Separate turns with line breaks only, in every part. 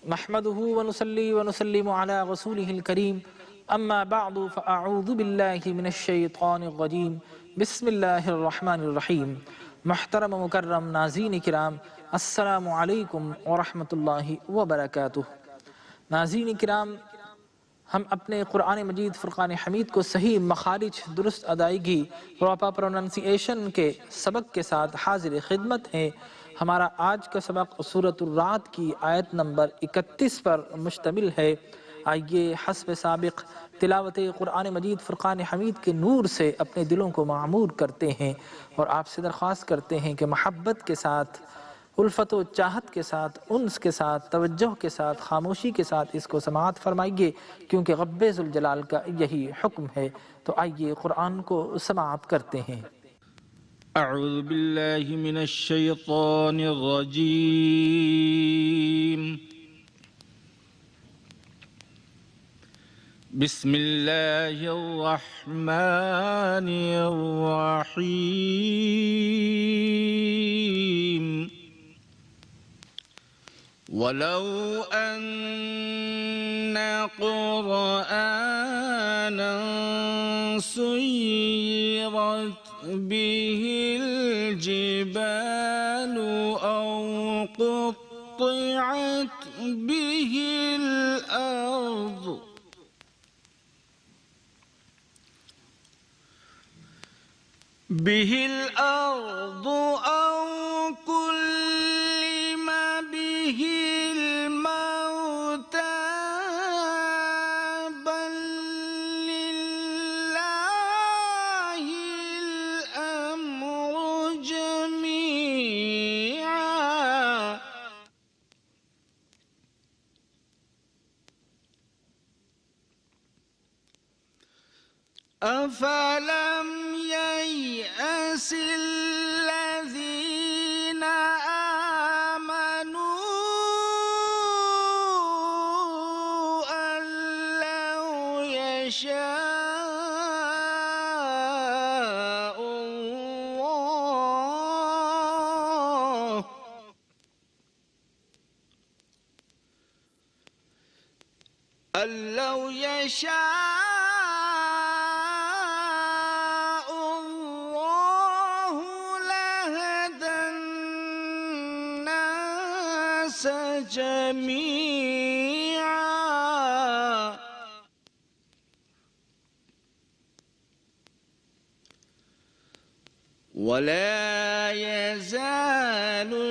नहमदुहु व नुसल्ली व नुसल्लिमु अला रसूलिहिल करीम अम्मा बअदु फ़अऊज़ु बिल्लाहि मिनश शैतानिर रजीम बिस्मिल्लाहिर रहमानिर रहीम। मुहतरम मुकर्रम नाज़रीन किराम, अस्सलामु अलैकुम व रहमतुल्लाहि व बरकातुहू। नाज़रीन किराम, हम अपने क़ुरान मजीद फ़ुरक़ान हमीद को सही मखारिज, दुरुस्त अदायगी, प्रॉपर प्रोनंसिएशन के सबक के साथ हाजिर खिदमत हैं। हमारा आज का सबक सूरतुर रात की आयत नंबर 31 पर मुश्तमिल है। आइए हस्ब साबिक़ तिलावत क़ुरान मजीद फ़ुरक़ान हमीद के नूर से अपने दिलों को मामूर करते हैं और आपसे दरख्वास्त करते हैं कि महब्बत के साथ, उल्फत व चाहत के साथ, उन्स के साथ, तवज्जो के साथ, खामोशी के साथ इसको समाअत फरमाइए, क्योंकि रब्बे ज़ुल जलाल का यही हुक्म है। तो आइए क़ुरान को समाअत करते हैं।
अऊज़ु बिल्लाहि मिनश शैतानिर रजीम। बिस्मिल्लाहिर रहमानिर रहीम। वलौ अन्ना क़ुरआनन सुय्यिरत बिहिल जिबालु औ क़ुत्तिअत बिहिल अर्ज़ औ कुल्लिमा बिहिल मौता बल लिल्लाहिल अम्रु जमीआ। अफलम ययअसिल्लज़ीना आमनू अल्लौ यशाअल्लाह अल्लौ यशाअल्लाहु लहदन्नास जमीआ। वला यज़ालु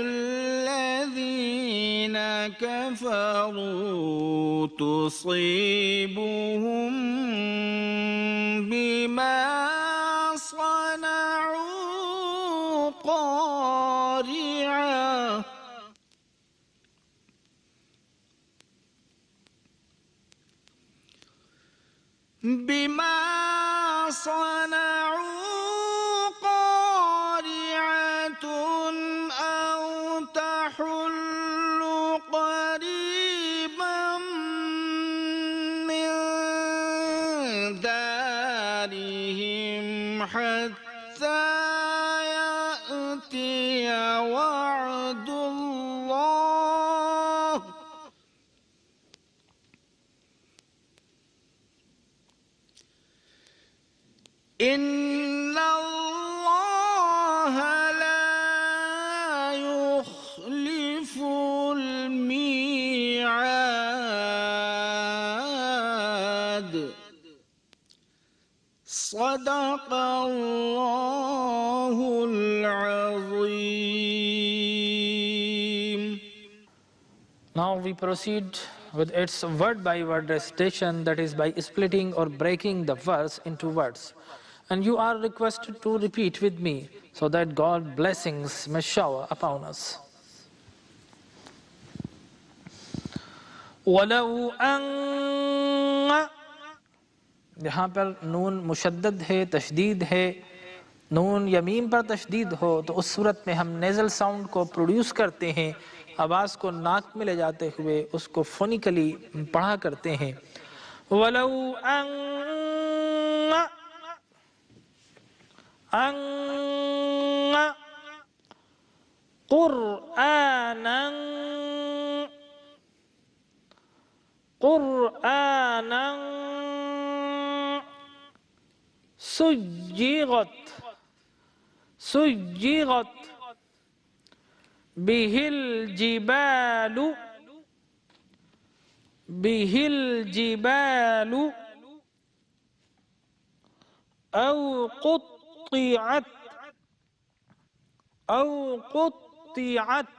الذين كفروا تصيبهم بما صنعوا قارعة بما صنعوا قارعة أو تحل قريبا من دارهم حتى يأتي وعد الله إن الله لا يخلف الميعاد. صدق الله العظيم.
Now we proceed with its word by word recitation, that is by splitting or breaking the verse into words. And you are requested to repeat with me so that God's blessings may shower upon us. वलौ अन, यहाँ पर नून मुशद्दद है, तशदीद है। नून या meme पर तशदीद हो तो उस सूरत में हम नेज़ल साउंड को प्रोड्यूस करते हैं, आवाज़ को नाक में ले जाते हुए उसको फोनिकली पढ़ा करते हैं। वलौ अन क़ुरआनन, क़ुरआनन सुज्जिगत सुज्जिगत बिहिल जिबालु बिहिल जिबालु औ क़ुत्तिअत औ क़ुत्तिअत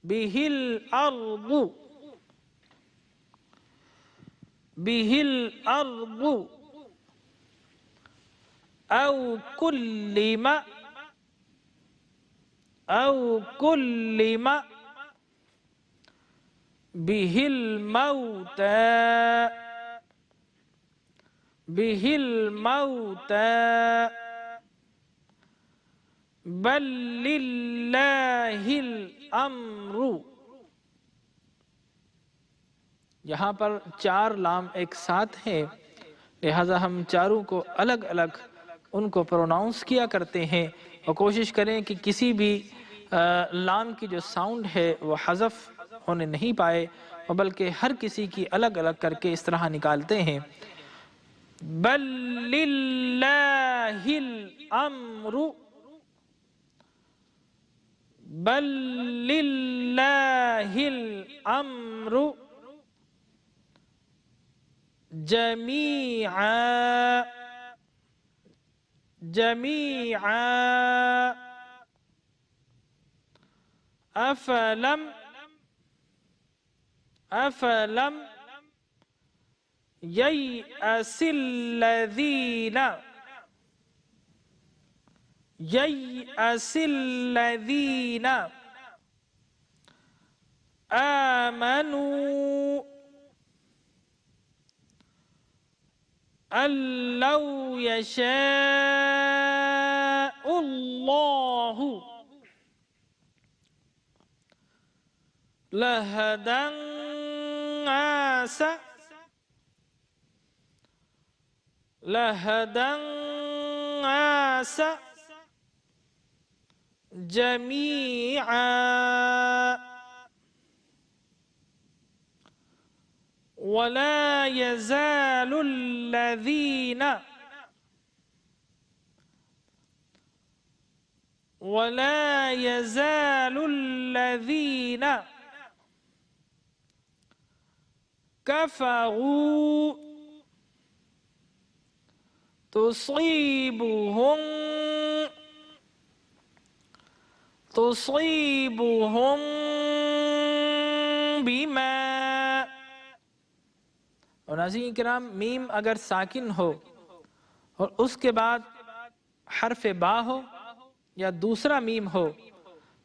बिहिल अर्दु बिहिल अर्दु औ कुल्लिमा बिहिल मौता बिहिल मौता बल लिल्लाहिल अम्रु। यहाँ पर चार लाम एक साथ हैं, लिहाजा हम चारों को अलग अलग उनको प्रोनाउंस किया करते हैं और कोशिश करें कि किसी भी लाम की जो साउंड है वो हज़फ होने नहीं पाए, और बल्कि हर किसी की अलग अलग करके इस तरह निकालते हैं। बल लिल्लाहिल अम्रु बल लिल्लाहिल अम्रु जमीआ जमीआ अफलम अफलम ययअसिल्लज़ीना ययअसिल्लज़ीना आमनू अल्लौ यशाअल्लाहु लहदन आसा जमीआ वला यज़ालुल्लज़ीना कफ़रू तुसीबुहुम बिमा। और नाज़रीन किराम, मीम अगर साकिन हो और उसके बाद हर्फ बा हो या दूसरा मीम हो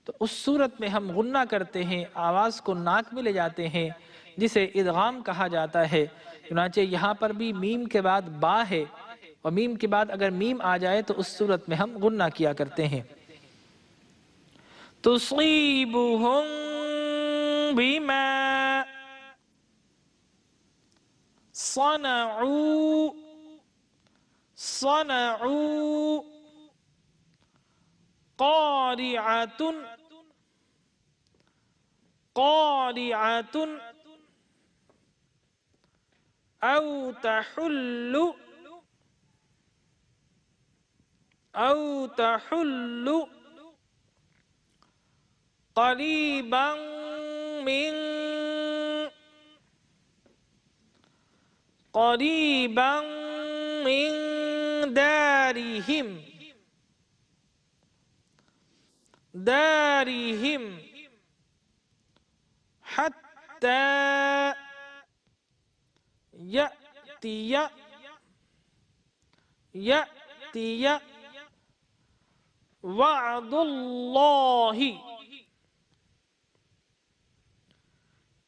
तो उस सूरत में हम गुन्ना करते हैं, आवाज़ को नाक में ले जाते हैं, जिसे इदगाम कहा जाता है। चुनांचे यहाँ पर भी मीम के बाद बा है और मीम के बाद अगर मीम आ जाए तो उस सूरत में हम गुन्ना किया करते हैं। तुसीबुहुम बिमा सनऊ क़ारिअतुन औ तहुल्लु क़रीबन मिन दारिहिम हत्ता यअतिय वअदुल्लाहि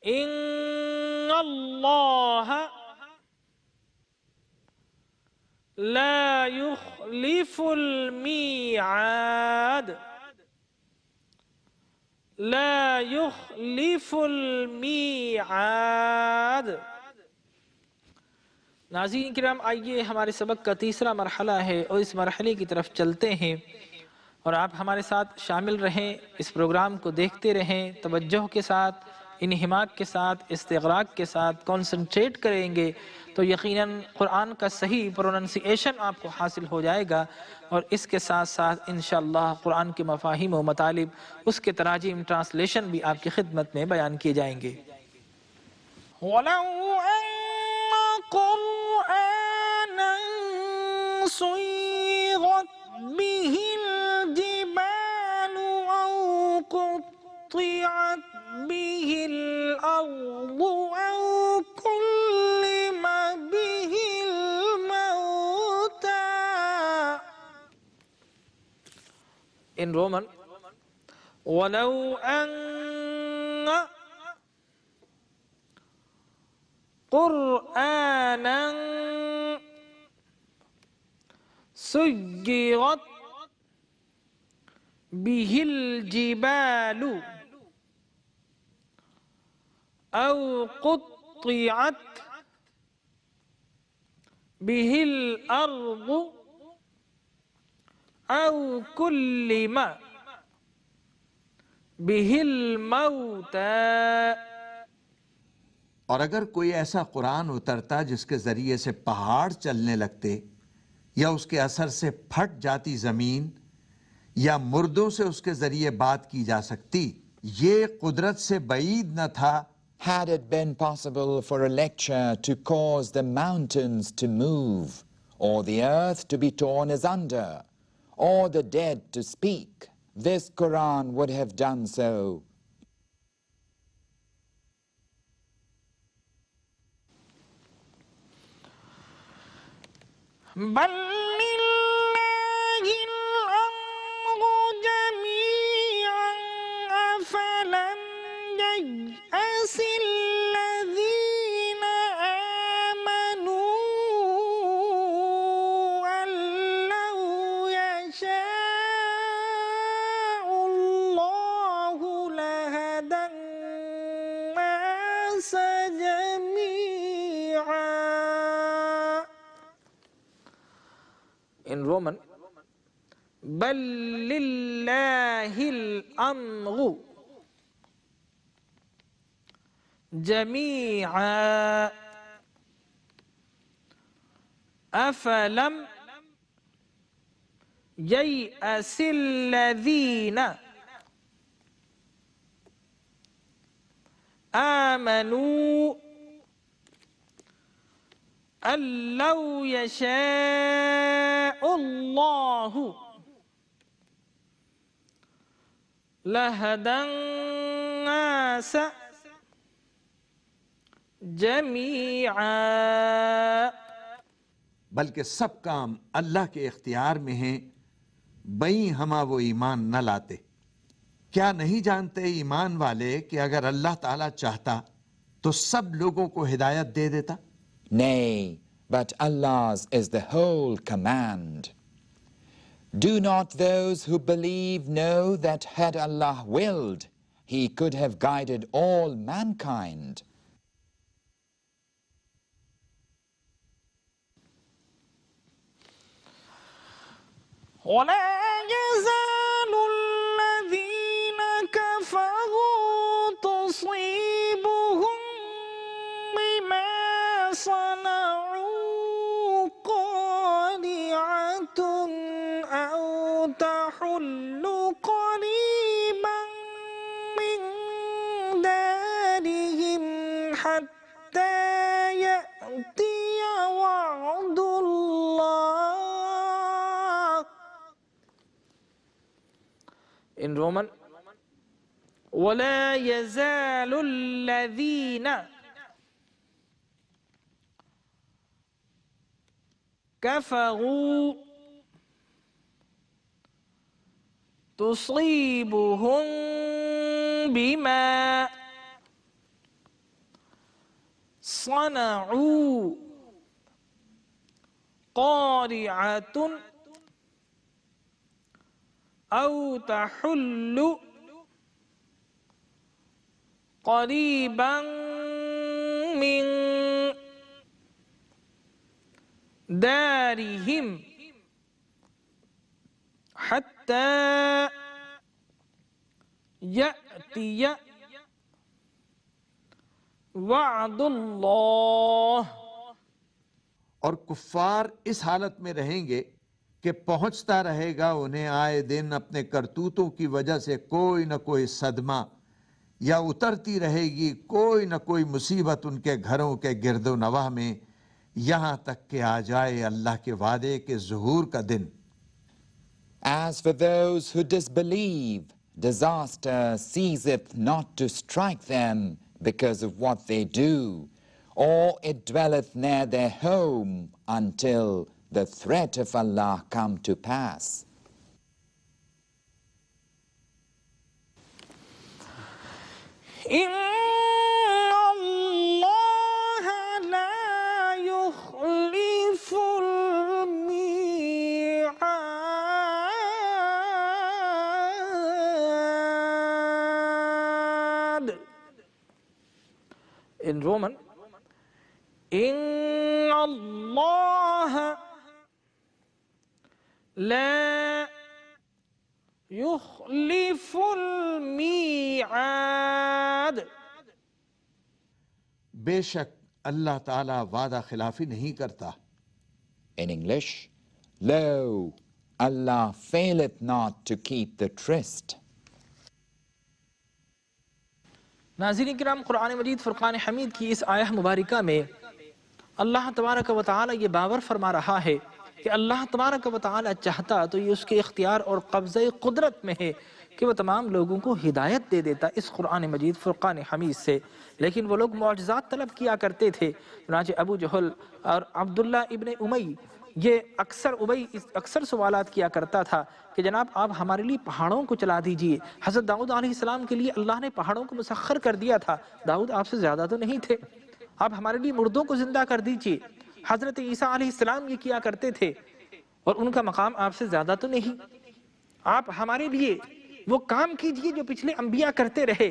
इन्नल्लाह ला युख्लिफुल मीआद। नाज़रीन किराम, आइए हमारे सबक का तीसरा मरहला है और इस मरहले की तरफ चलते हैं और आप हमारे साथ शामिल रहें, इस प्रोग्राम को देखते रहें, तवज्जो के साथ इन्हिमाक के साथ, इस्तिग़राक़ के साथ कंसंट्रेट करेंगे तो यकीनन कुरान का सही प्रोनंसिएशन आपको हासिल हो जाएगा। और इसके साथ साथ इंशाअल्लाह कुरान के मफ़ाहिम व मतालिब, उसके तराजिम ट्रांसलेशन भी आपकी खिदमत में बयान किए जाएंगे। वलौ अन्ना कुरआनन सुय्यिरत बिहिल जिबालु औ क़ुत्तिअत बिहिल अर्दु औ कुल्लिमा बिहिल मौता। In Roman, वलौ अन्ना कुरआनन सुय्यिरत बिहिल जिबालु औ क़ुत्तिअत बिहिल अर्दु औ कुल्लिमा बिहिल मौता।
और अगर कोई ऐसा कुरान उतरता जिसके जरिए से पहाड़ चलने लगते, या उसके असर से फट जाती जमीन, या मुर्दों से उसके जरिए बात की जा सकती, ये कुदरत से बईद न था।
Had it been possible for a lecture to cause the mountains to move, or the earth to be torn asunder, or the dead to speak, this Quran would have done so.
बल लिल्लाहिल अम्रु जमीअन अफलम ययअसिल लज़ीना आमनू अल्लौ यशाअुल्लाहु लहदन नास जमीआ। In Roman, बल लिल्लाहिल अम्रु जमीआ अफलम ययअसिल लज़ीना आमनू अल्लौ यशाअुल्लाहु लहदन नास जमीआ।
बल्कि सब काम अल्लाह के इख्तियार में हैं, बई हमा वो ईमान न लाते। क्या नहीं जानते ईमान वाले कि अगर अल्लाह ताला चाहता तो सब लोगों को हिदायत दे देता?
Nay, but Allah's is the whole command. Do not those who believe know that had Allah willed, He could have guided all mankind?
ولا يزال الذين كفروا تصيبهم بما صنعوا قارعة أو تحل قريبا من دارهم حتى يأتي وعد الله. In Roman, ولا يزال الذين كفروا تصيبهم بما صنعوا قارعة أو تحل قريبا من دارهم حتى يأتي वअदुल्लाह।
और कुफ्फार इस हालत में रहेंगे कि पहुंचता रहेगा उन्हें आए दिन अपने करतूतों की वजह से कोई न कोई सदमा, या उतरती रहेगी कोई न कोई मुसीबत उनके घरों के गिरदो नवाह में, यहां तक कि आ जाए अल्लाह के वादे के ज़ुहूर का दिन।
As for those who disbelieve, disaster ceaseth not to strike them because of what they do, or it dwelleth near their home until the threat of Allah come to pass.
In Roman, إن الله لا يخلف الميعاد।
बेशक अल्लाह ताला वादा खिलाफी नहीं करता।
In English, lo, Allah faileth not to keep the tryst.
नाज़रीन किराम, कुरान मजीद फ़ुरक़ान हमीद की इस आयत मुबारका में अल्लाह तबारक व तआला ये बावर फरमा रहा है कि अल्लाह तबारक व तआला चाहता तो ये उसके इख्तियार और कब्ज़े कुदरत में है कि वह तमाम लोगों को हिदायत दे देता इस कुरान मजीद फ़ुरक़ान हमीद से। लेकिन वो लोग मौजज़ात तलब किया करते थे। चुनांचे अबू जहल और अब्दुल्ला इब्न उमई ये अक्सर सवालात किया करता था कि जनाब आप हमारे लिए पहाड़ों को चला दीजिए। हज़रत दाऊद अलैहिस्सलाम के लिए अल्लाह ने पहाड़ों को मुसख्खर कर दिया था। दाऊद आपसे ज़्यादा तो नहीं थे, आप हमारे लिए मुर्दों को जिंदा कर दीजिए। हज़रत ईसा अलैहिस्सलाम ये किया करते थे और उनका मकाम आपसे ज़्यादा तो नहीं, आप हमारे लिए वो काम कीजिए जो पिछले अंबिया करते रहे,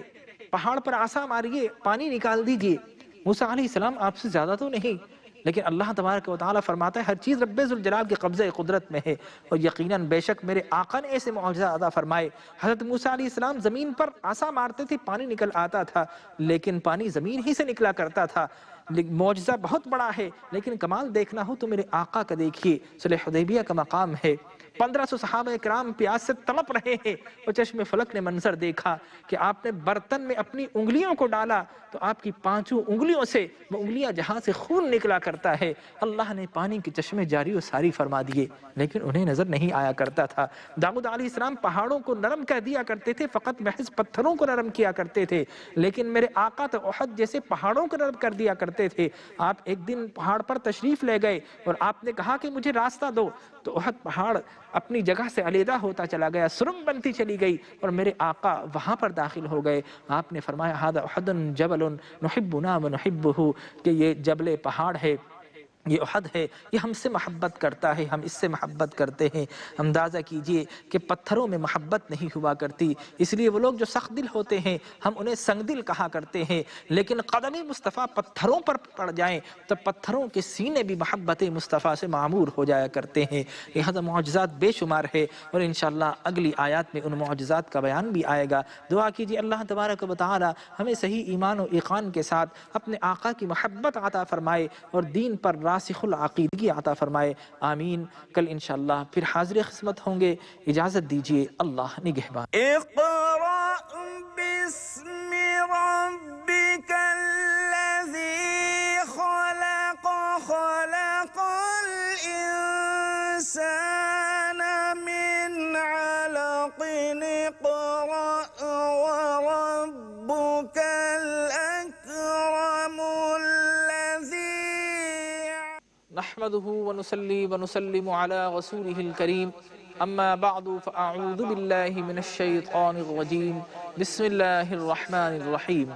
पहाड़ पर आसा मारिए, पानी निकाल दीजिए। मूसा अलैहिस्सलाम आपसे ज़्यादा तो नहीं। लेकिन अल्लाह तबारक व तआला फरमाता है हर चीज़ रब्बे ज़ुल जलाल के कब्ज़े कुदरत में है और यकीनन बेशक मेरे आका ने ऐसे मौजज़ा अदा फरमाए। हज़रत मूसा अलैहिस्सलाम ज़मीन पर आसा मारते थे, पानी निकल आता था, लेकिन पानी ज़मीन ही से निकला करता था। मौजज़ा बहुत बड़ा है, लेकिन कमाल देखना हो तो मेरे आका का देखिए। सुलह हुदैबिया का मकाम है, 1500 सहाबा इकराम प्यास से तड़प रहे हैं और चश्मे फलक ने मंजर देखा कि आपने बर्तन में अपनी उंगलियों को डाला तो आपकी पांचों उंगलियों से वो उंगलियां जहां से खून निकला करता है, अल्लाह ने पानी के चश्मे जारी और सारी फरमा दिए, लेकिन उन्हें नजर नहीं आया करता था। दाऊद अलैहिस्सलाम पहाड़ों को नरम कर दिया करते थे, फकत महज पत्थरों को नरम किया करते थे, लेकिन मेरे आका तो उहद जैसे पहाड़ों को नरम कर दिया करते थे। आप एक दिन पहाड़ पर तशरीफ ले गए और आपने कहा कि मुझे रास्ता दो, तो उहद पहाड़ अपनी जगह से अलहदा होता चला गया, सुरंग बनती चली गई और मेरे आका वहां पर दाखिल हो गए। आपने फरमाया हादा उहदुन जबलुन नुहिब्बुना व नुहिब्बुहु, कि ये जबले पहाड़ है, ये उहद है, ये हमसे मोहब्बत करता है, हम इससे मोहब्बत करते हैं। अंदाज़ा कीजिए कि पत्थरों में मोहब्बत नहीं हुआ करती, इसलिए वो लोग जो सख्त दिल होते हैं हम उन्हें संगदिल कहा करते हैं। लेकिन कदम मुस्तफ़ा पत्थरों पर पड़ जाएं तो पत्थरों के सीने भी मोहब्बत मुस्तफ़ा से मामूर हो जाया करते हैं। लिहाजा मौजज़ात बेशुमार है और इंशाअल्लाह अगली आयत में उन मौजज़ात का बयान भी आएगा। दुआ कीजिए अल्लाह तबारक व तआला हमें सही ईमान और ईक़ान के साथ अपने आका की मोहब्बत अता फरमाए और दीन पर रासिखुल अक़ीदगी अता फरमाए। आमीन। कल इंशाअल्लाह फिर हाज़िर ख़िदमत होंगे। इजाज़त दीजिए, अल्लाह निगहबान।
इक़रा बिस्मि रब्बिकल्लज़ी ख़लक़ ख़लक़ल इंसान मिन अलक़िन इक़रा व रब्बुकल अकरमुल
नहमदुहु व नुसल्ली व नुसल्लिमु अला रसूलिहिल करीम, अम्मा बअदु फ़अऊज़ु बिल्लाहि मिनश शैतानिर रजीम, बिस्मिल्लाहिर रहमानिर रहीम।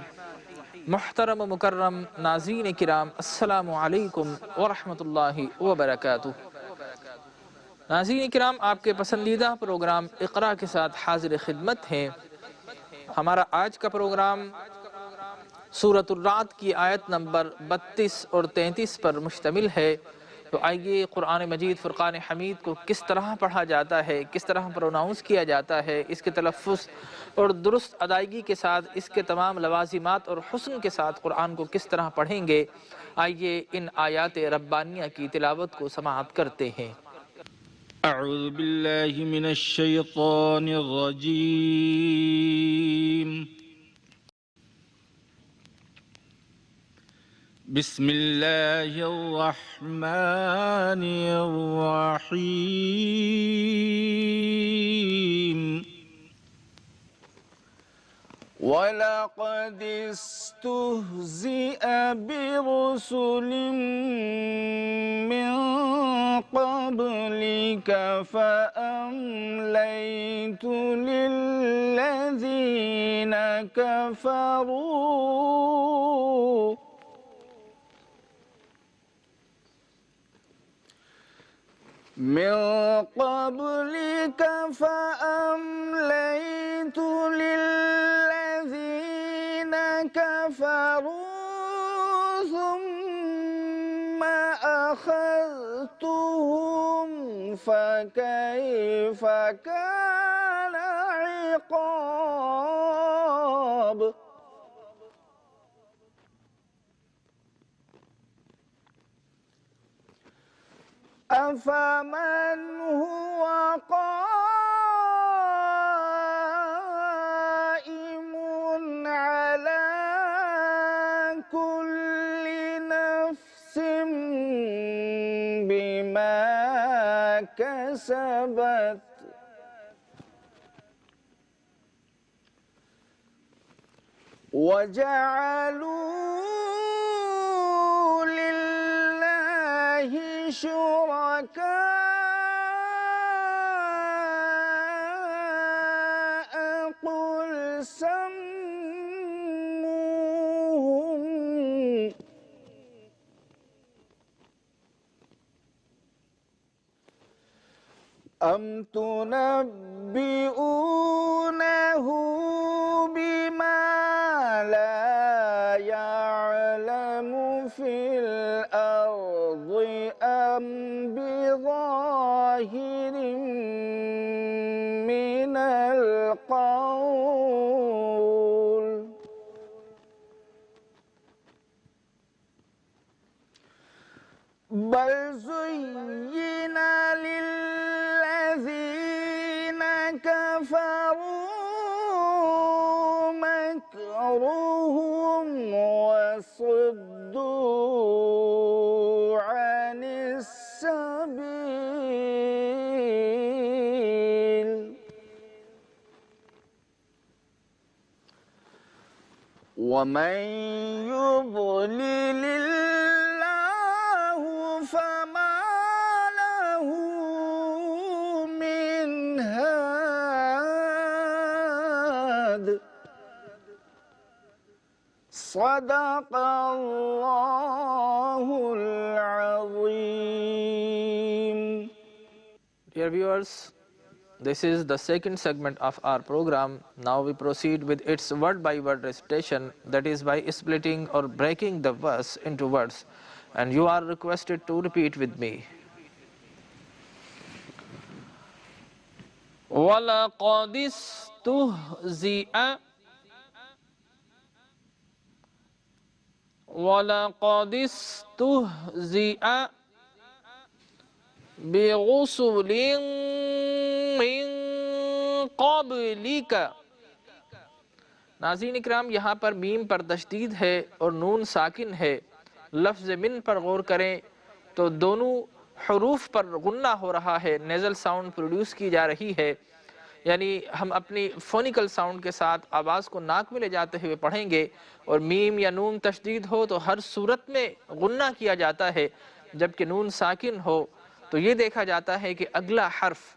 मुहतरम मुकर्रम नाज़रीन किराम, अस्सलामु अलैकुम व रहमतुल्लाहि व बरकातुहू। नाज़रीन किराम, आपके पसंदीदा प्रोग्राम इक़रा के साथ हाज़िर खिदमत हैं। हमारा आज का प्रोग्राम सूरतुर रात की आयत नंबर 32 और 33 पर मुश्तमिल है तो आइए कुरान मजीद फ़ुरक़ान हमीद को किस तरह पढ़ा जाता है, किस तरह प्रोनाउंस किया जाता है, इसके तलफ़्फ़ुज़ और दुरुस्त अदायगी के साथ इसके तमाम लवाज़िमात और हुस्न के साथ कुरान को किस तरह पढ़ेंगे, आइए इन आयात रब्बानिया की तिलावत को समाअत करते हैं।
अऊज़ु बिल्लाहि मिनश शैतानिर रजीम। बिस्मिल्लाहिर्रहमानिर्रहीम। वलक़द इस्तुहज़िअ बिरुसुलिम मिन क़ब्लिक फ़अम्लैतु लिल्लज़ीन कफ़रू मिन क़ब्लिक फ़अम्लैतु लिल्लज़ीन कफ़रू ثم أخذتهم فكيف كان عقاب أفمن هو قائم على كل نفس بما كسبت وجعلوا لله شركاء قل سموهم أم تنبئونه بما لا يعلم في الأرض أم بظاهر من القول بل زين للذين كفروا مكرهم وصدوا عن السبيل ومن يضلل الله فما له من هاد صدق الله العظيم.
Dear viewers, this is the second segment of our program. Now we proceed with its word-by-word recitation, that is by splitting or breaking the verse into words. And you are requested to repeat with me. وَلَقَدِ اسْتُهْزِئَ وَلَقَدِ اسْتُهْزِئَ بِرُسُلٍ مِّن قَبْلِكَ. नाज़रीन इकराम, यहाँ पर meme पर तशदीद है और नून साकिन है। लफ्ज़ मिन पर गौर करें तो दोनों हरूफ पर गुन्ना हो रहा है, नेज़ल साउंड प्रोड्यूस की जा रही है। यानी हम अपनी फोनिकल साउंड के साथ आवाज़ को नाक में ले जाते हुए पढ़ेंगे और मीम या नून तशदीद हो तो हर सूरत में गुन्ना किया जाता है, जबकि नून साकिन हो तो ये देखा जाता है कि अगला हर्फ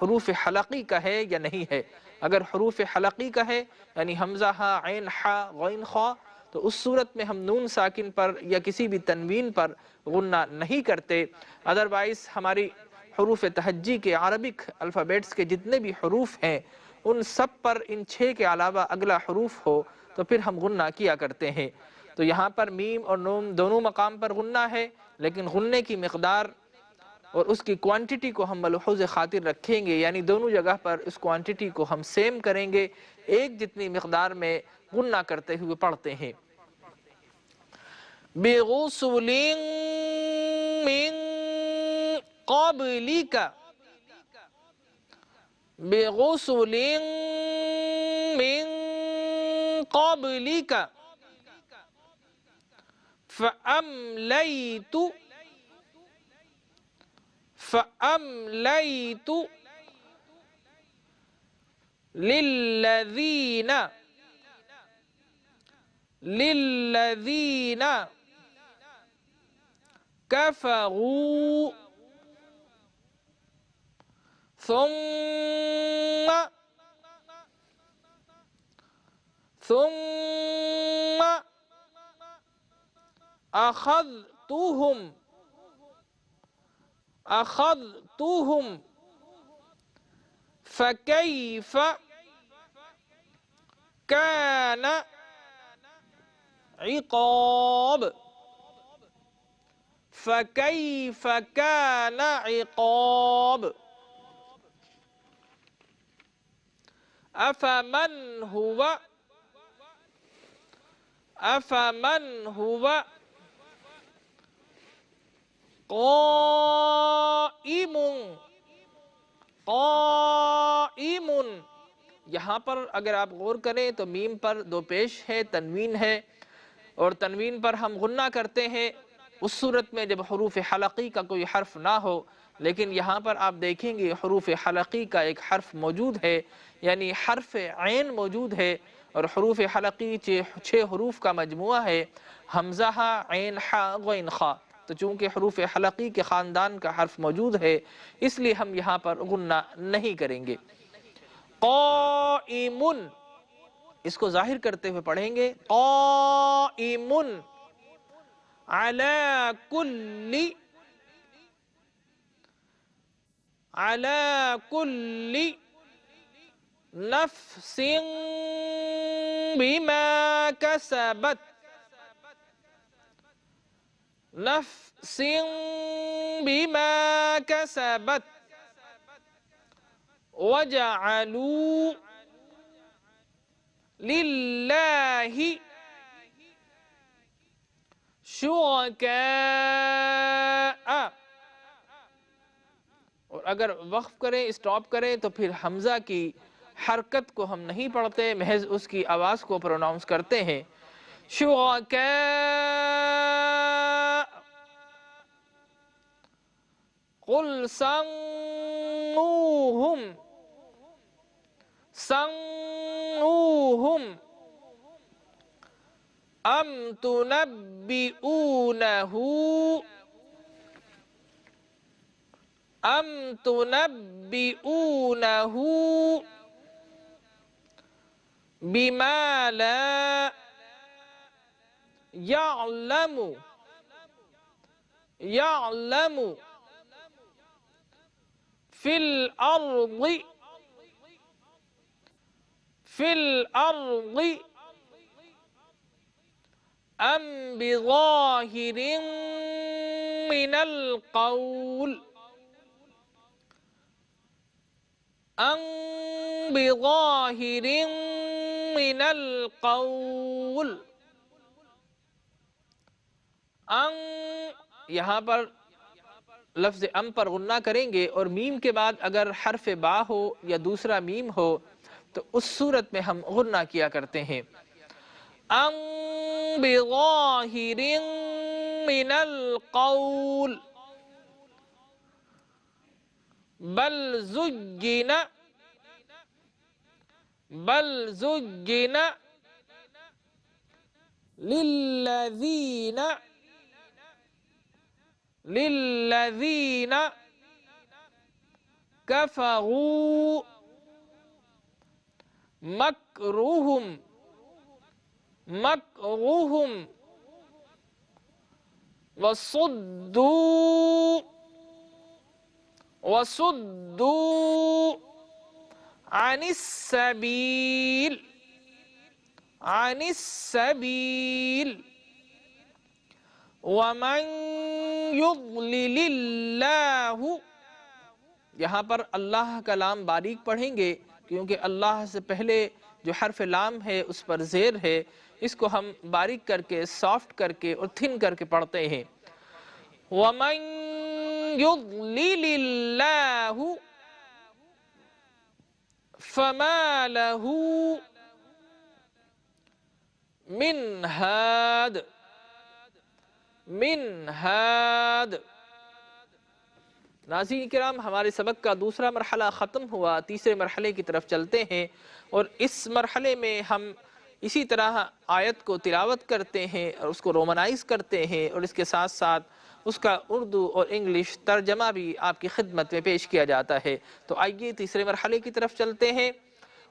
हरूफ हलक़ी का है या नहीं है। अगर हरूफ हलक़ी का है यानी हमज़ा हा, ऐन हा, गैन खा, तो उस सूरत में हम नून साकिन पर या किसी भी तनवीन पर गुन्ना नहीं करते। अदरवाइज़ हमारी हरूफ तहज्जी के अरबिक अल्फ़ाबेट्स के जितने भी हरूफ हैं उन सब पर इन 6 के अलावा अगला हरूफ हो तो फिर हम गुन्ना किया करते हैं। तो यहाँ पर मीम और नून दोनों मकाम पर गुन्ना है, लेकिन गुन्ने की मिक़दार और उसकी क्वांटिटी को हम मलहूज़ खातिर रखेंगे, यानी दोनों जगह पर इस क्वांटिटी को हम सेम करेंगे, एक जितनी मिक़दार में गुन्ना करते हुए पढ़ते हैं। बिगुस्लिन मिन क़ब्लिका, बिगुस्लिन मिन क़ब्लिका फ़अम्लैतु फ़अम्लैतु लिल्लज़ीन कफ़रू ثم أخذتهم فكيف كان عقاب فكيف كان عقاب أفمن هو قائم। यहाँ पर अगर आप गौर करें तो मीम पर दो पेश है, तनवीन है, और तनवीन पर हम गुन्ना करते हैं उस सूरत में जब हरूफ हलकी का कोई हर्फ ना हो। लेकिन यहाँ पर आप देखेंगे हरूफ हलकी का एक हर्फ मौजूद है, यानी हर्फ ऐन मौजूद है, और हरूफ हलकी 6 हरूफ का मजमुआ है, हमज़ा हा, ऐन हा, गैन खा। तो चूँकि हरूफ हलकी के ख़ानदान का हर्फ मौजूद है, इसलिए हम यहाँ पर गुन्ना नहीं करेंगे। क़ाइमुन, इसको जाहिर करते हुए पढ़ेंगे क़ाइमुन अला कुल्ली नफ्सिन बिमा कसबत, नफ्सिन बिमा कसबत वजअलू लिल्लाहि शुरका। और अगर वक्फ करें, स्टॉप करें, तो फिर हमज़ा की हरकत को हम नहीं पढ़ते, महज उसकी आवाज़ को प्रोनाउंस करते हैं। शुरका कुल संगूहुम अम तुनब्बिऊनहु बिमा ला यअलमु फिल अर्दि अम बिज़ाहिरिन मिनल क़ौल अम बिज़ाहिरिन मिनल क़ौल। अम, यहाँ पर लफ्ज़ अम पर गुन्ना करेंगे, और मीम के बाद अगर हर्फ बा हो या दूसरा मीम हो तो उस सूरत में हम गुन्ना किया करते हैं। अम बिज़ाहिरिन मिनल क़ौल बल ज़ुय्यिना लिल्लज़ीन कफ़रू मकरुहुम वसुद्दू अनिस सबील वमन युद्लिलिल्लाहु, यहाँ पर अल्लाह का लाम बारीक पढ़ेंगे क्योंकि अल्लाह से पहले जो हर्फ लाम है उस पर ज़ेर है, इसको हम बारीक करके, सॉफ्ट करके और थिन करके पढ़ते हैं। वमन युद्लिलिल्लाहु फमा लहू मिन हाद, मिन हाद। नाज़रीन किराम, हमारे सबक का दूसरा मरहला ख़त्म हुआ, तीसरे मरहले की तरफ चलते हैं और इस मरहले में हम इसी तरह आयत को तिलावत करते हैं और उसको रोमनाइज़ करते हैं और इसके साथ साथ उसका उर्दू और इंग्लिश तर्जमा भी आपकी खिदमत में पेश किया जाता है। तो आइए तीसरे मरहले की तरफ चलते हैं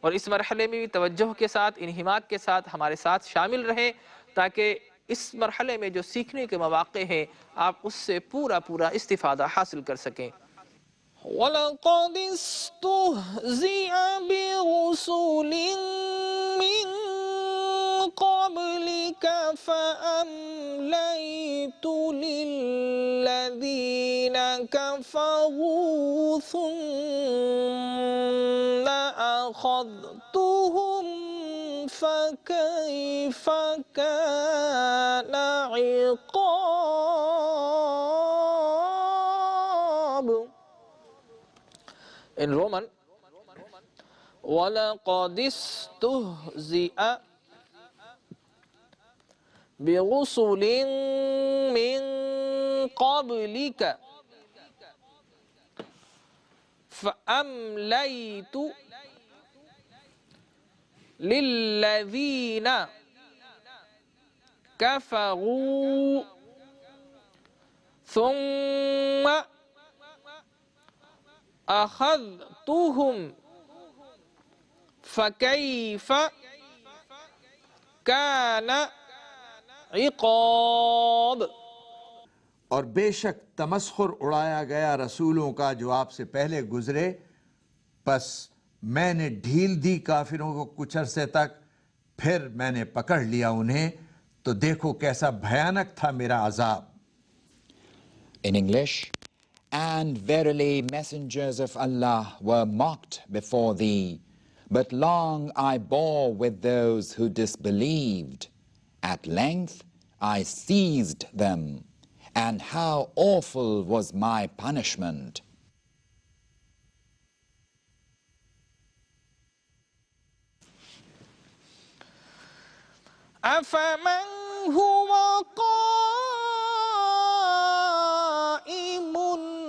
और इस मरहले में भी तवज्जो के साथ, इन्हिमाक के साथ हमारे साथ शामिल रहें ताकि इस मरहले में जो सीखने के मौक़े हैं आप उससे पूरा पूरा इस्तिफ़ादा हासिल कर सकें। वलक़द इस्तुहज़िअ बिरुसुलिन मिन क़ब्लिक फ़अम्लयतु लिल्लज़ीना कफ़रू सुम्मा अख़ज़्तुहुम फ़कैफ़ कान इक़ाब। In Roman, वलक़द इस्तुहज़िअ बिरुसुलिन मिन क़ब्लिक फ़अम्लयतु लिल्लज़ीना कफ़रू सुम्मा अख़ज़्तुहुम फ़कैफ़ कान इक़ाब।
और बेशक तमस्खुर उड़ाया गया रसूलों का जो आपसे पहले गुजरे, बस मैंने ढील दी काफिरों को कुछ अरसे तक, फिर मैंने पकड़ लिया उन्हें, तो देखो कैसा भयानक था मेरा अजाब।
In English, and verily messengers of Allah were mocked before thee, but long I bore with those who disbelieved. At length I seized them, and how awful was my punishment.
أفمن هو قائم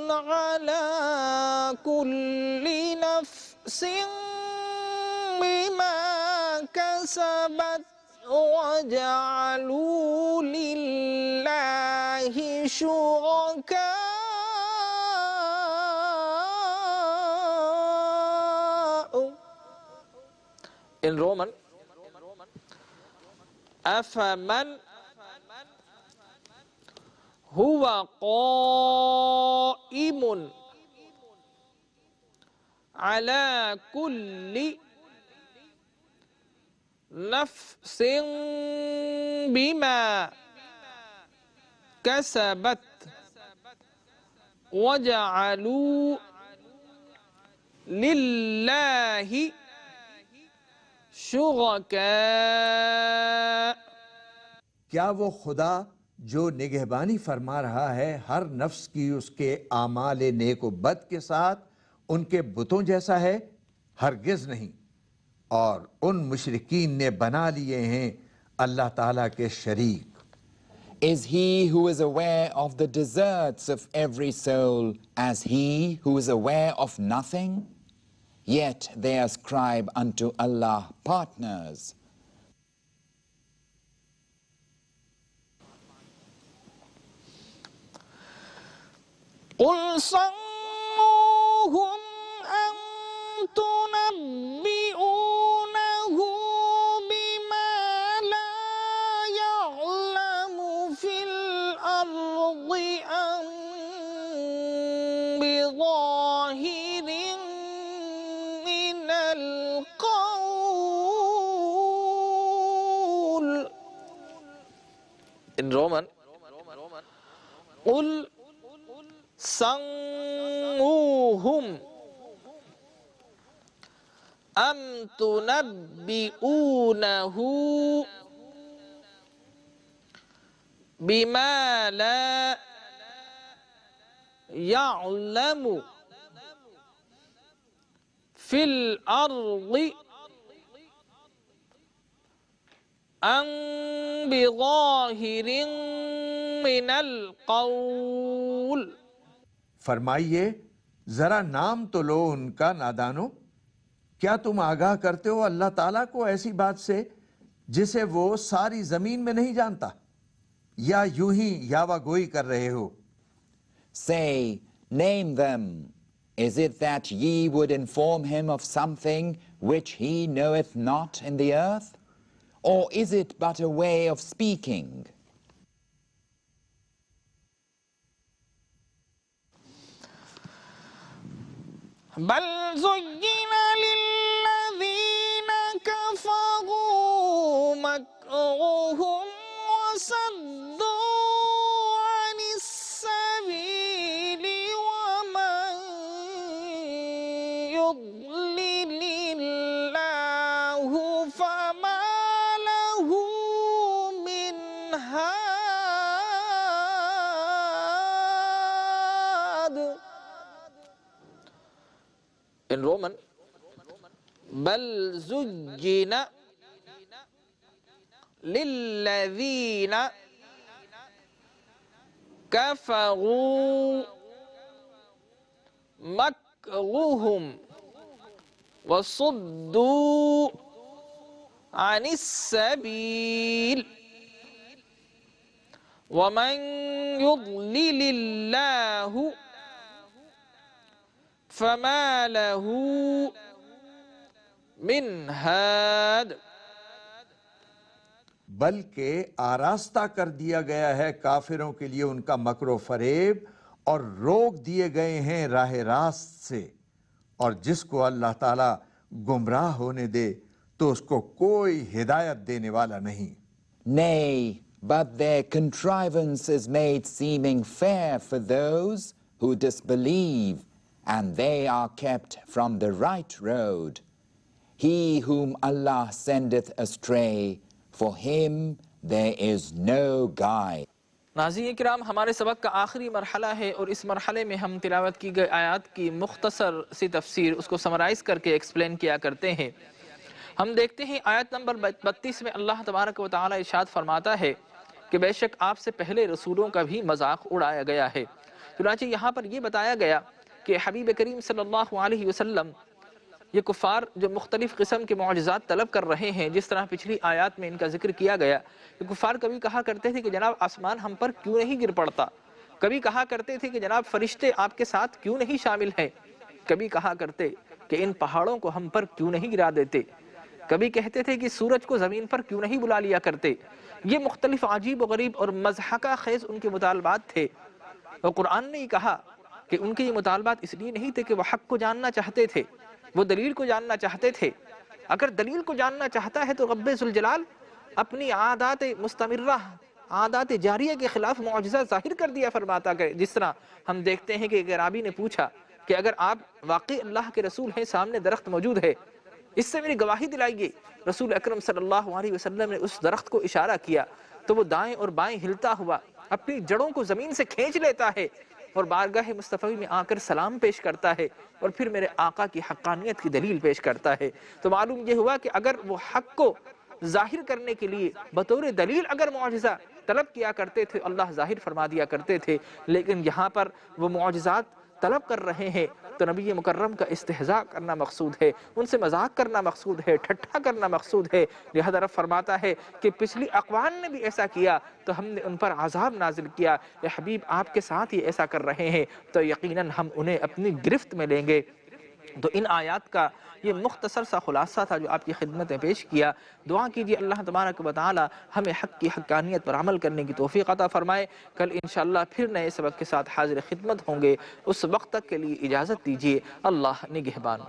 على كل نفس بما كسبت وجعلوا لله شركاء. In Roman, أفمن هو قائم على كل نفس بما كسبت وجعلوا لله शुरका।
क्या वो खुदा जो निगहबानी फरमा रहा है हर नफ्स की उसके आमाल नेक व बद के साथ उनके बुतों जैसा है? हरगिज नहीं। और उन मुशरिकीन ने बना लिए हैं अल्लाह ताला के शरीक।
Is he who is aware of the deserts of every soul as he who is aware of nothing? Yet they ascribe unto Allah partners.
قل صموهم أم تنبئونه بما لا يعلم في الأرض أم بظاهر من القول. In Roman, कुल संगूहुम अम तुनब्बिऊनहु बिमा ला यअलमु फिल अर्दि अम बिज़ाहिरिन मिनल क़ौल।
फरमाइए जरा नाम तो लो उनका नादानो, क्या तुम आगाह करते हो अल्लाह ताला को ऐसी बात से जिसे वो सारी जमीन में नहीं जानता, या यूं ही यावा गोई कर रहे हो?
Say, name them. Is it that ye would inform him of something which he knoweth not in the earth? Or is it but a way of speaking?
बल ज़ुय्यिना लिल्लज़ीना कफ़रू मक्रुहुम वसद्दू अनिस सबीली वमन युद्लिलिल्लाहु फमा लहु मिन हाद। In Roman, बल ज़ुय्यिना लिल्लज़ीना कफ़रू मक्रुहुम वसुद्दू अनिस सबील वमन युद्लिलिल्लाहु फमा लहू मिन हाद।
बल्कि आरास्ता कर दिया गया है काफिरों के लिए उनका मकरो फरेब, और रोक दिए गए हैं राह रास्त से, और जिसको अल्लाह ताला गुमराह होने दे तो उसको कोई हिदायत देने वाला नहीं।
Nay, but their contrivance is made seeming fair for those who disbelieve, and they are kept from the right road. He whom Allah sendeth astray, for him there is no guide.
नाज़रीन किराम, हमारे सबक का आखिरी मरहला है और इस मरहले में हम तिलावत की गई आयत की मुख्तसर सी तफसीर उसको समराइज़ करके एक्सप्लेन किया करते हैं। हम देखते हैं आयत नंबर 32 में अल्लाह तबारक व तआला इरशाद फरमाता है कि बेशक आपसे पहले रसूलों का भी मजाक उड़ाया गया है। चुनांचे यहाँ पर यह बताया गया कि हबीब करीम सल्लल्लाहु अलैहि वसल्लम ये कुफ़ार जो मुख्तलिफ़ किस्म के मौजज़ात तलब कर रहे हैं, जिस तरह पिछली आयत में इनका जिक्र किया गया, ये कुफ़ार कभी कहा करते थे कि जनाब आसमान हम पर क्यों नहीं गिर पड़ता, कभी कहा करते थे कि जनाब फरिश्ते आपके साथ क्यों नहीं शामिल हैं, कभी कहा करते कि इन पहाड़ों को हम पर क्यों नहीं गिरा देते, कभी कहते थे कि सूरज को ज़मीन पर क्यों नहीं बुला लिया करते। ये मुख्तलिफ़ अजीब व गरीब और मज़हका ख़ेज़ उनके मुतालबात थे। और कुरान ने कहा कि उनके ये मुतालबात इसलिए नहीं थे कि वह हक़ को जानना चाहते थे, वो दलील को जानना चाहते थे। अगर दलील को जानना चाहता है तो रब्बे ज़ुल जलाल अपनी आदात मुस्तमिर्रा, आदात जारिया के खिलाफ मौजज़ा ज़ाहिर कर दिया फरमाता है। जिस तरह हम देखते हैं कि एक अराबी ने पूछा कि अगर आप वाकई अल्लाह के रसूल हैं, सामने दरख्त मौजूद है, इससे मेरी गवाही दिलाइए। रसूल अकरम सल्लल्लाहु अलैहि वसल्लम ने उस दरख्त को इशारा किया तो वो दाएं और बाएं हिलता हुआ अपनी जड़ों को ज़मीन से खींच लेता है और बारगाह मुस्तफ़ी में आकर सलाम पेश करता है और फिर मेरे आका की हक़ानियत की दलील पेश करता है। तो मालूम ये हुआ कि अगर वो हक़ को ज़ाहिर करने के लिए बतौर दलील अगर मौजज़ा तलब किया करते थे, अल्लाह ज़ाहिर फरमा दिया करते थे। लेकिन यहाँ पर वो मौजज़ात तलब कर रहे हैं तो नबी मुकर्रम का इस्तेहज़ा करना मकसूद है, उनसे मजाक करना मकसूद है, ठट्ठा करना मकसूद है। लिहाजा रब फरमाता है कि पिछली अक़वाम ने भी ऐसा किया तो हमने उन पर अज़ाब नाजिल किया। या हबीब आपके साथ ही ऐसा कर रहे हैं तो यकीनन हम उन्हें अपनी गिरफ्त में लेंगे। तो इन आयात का ये मुख्तसर सा खुलासा था जो आपकी खिदमत में पेश किया। दुआ कीजिए अल्लाह तबारक व तआला हमें हक़ की हक़ानियत पर अमल करने की तौफ़ीक़ अता फ़रमाए। कल इंशाअल्लाह फिर नए सबक के साथ हाज़िर खिदमत होंगे। उस वक्त तक के लिए इजाज़त दीजिए। अल्लाह निगहबान।